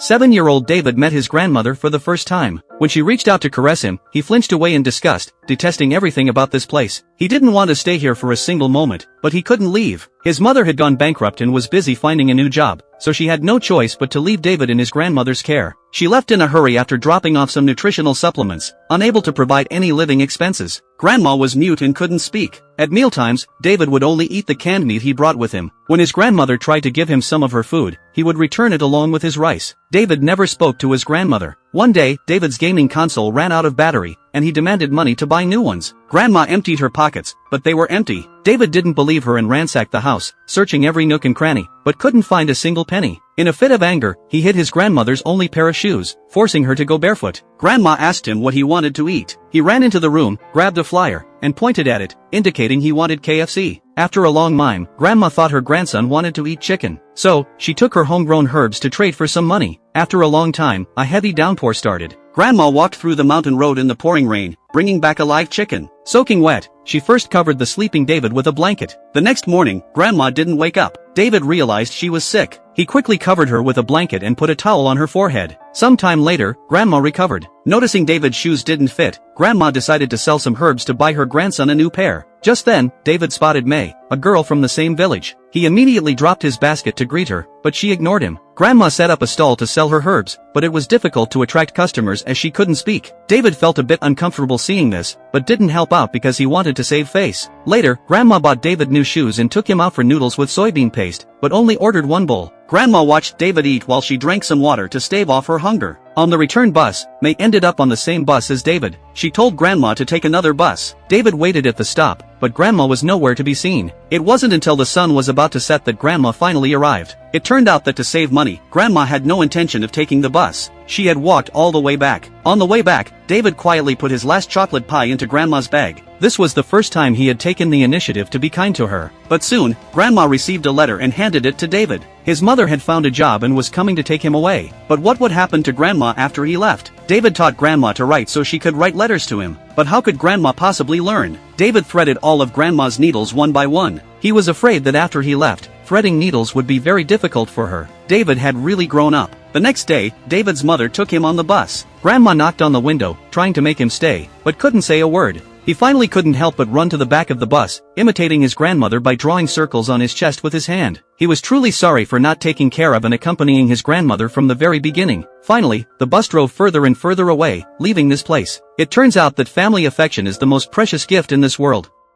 7-year-old David met his grandmother for the first time. When she reached out to caress him, he flinched away in disgust, detesting everything about this place. He didn't want to stay here for a single moment, but he couldn't leave. His mother had gone bankrupt and was busy finding a new job, so she had no choice but to leave David in his grandmother's care. She left in a hurry after dropping off some nutritional supplements, unable to provide any living expenses. Grandma was mute and couldn't speak. At mealtimes, David would only eat the canned meat he brought with him. When his grandmother tried to give him some of her food, he would return it along with his rice. David never spoke to his grandmother. One day, David's gaming console ran out of battery, and he demanded money to buy new ones. Grandma emptied her pockets, but they were empty. David didn't believe her and ransacked the house, searching every nook and cranny, but couldn't find a single penny. In a fit of anger, he hid his grandmother's only pair of shoes, forcing her to go barefoot. Grandma asked him what he wanted to eat. He ran into the room, grabbed a flyer, and pointed at it, indicating he wanted KFC. After a long mime, Grandma thought her grandson wanted to eat chicken. So, she took her homegrown herbs to trade for some money. After a long time, a heavy downpour started. Grandma walked through the mountain road in the pouring rain, bringing back a live chicken. Soaking wet, she first covered the sleeping David with a blanket. The next morning, Grandma didn't wake up. David realized she was sick. He quickly covered her with a blanket and put a towel on her forehead. Some time later, Grandma recovered. Noticing David's shoes didn't fit, Grandma decided to sell some herbs to buy her grandson a new pair. Just then, David spotted May, a girl from the same village. He immediately dropped his basket to greet her, but she ignored him. Grandma set up a stall to sell her herbs, but it was difficult to attract customers as she couldn't speak. David felt a bit uncomfortable seeing this, but didn't help out because he wanted to save face. Later, Grandma bought David new shoes and took him out for noodles with soybean paste, but only ordered one bowl. Grandma watched David eat while she drank some water to stave off her hunger. On the return bus, May ended up on the same bus as David. She told Grandma to take another bus. David waited at the stop, but Grandma was nowhere to be seen. It wasn't until the sun was about to set that Grandma finally arrived. It turned out that to save money, Grandma had no intention of taking the bus. She had walked all the way back. On the way back, David quietly put his last chocolate pie into Grandma's bag. This was the first time he had taken the initiative to be kind to her. But soon, Grandma received a letter and handed it to David. His mother had found a job and was coming to take him away. But what would happen to Grandma after he left? David taught Grandma to write so she could write letters to him. But how could Grandma possibly learn? David threaded all of Grandma's needles one by one. He was afraid that after he left, threading needles would be very difficult for her. David had really grown up. The next day, David's mother took him on the bus. Grandma knocked on the window, trying to make him stay, but couldn't say a word. He finally couldn't help but run to the back of the bus, imitating his grandmother by drawing circles on his chest with his hand. He was truly sorry for not taking care of and accompanying his grandmother from the very beginning. Finally, the bus drove further and further away, leaving this place. It turns out that family affection is the most precious gift in this world.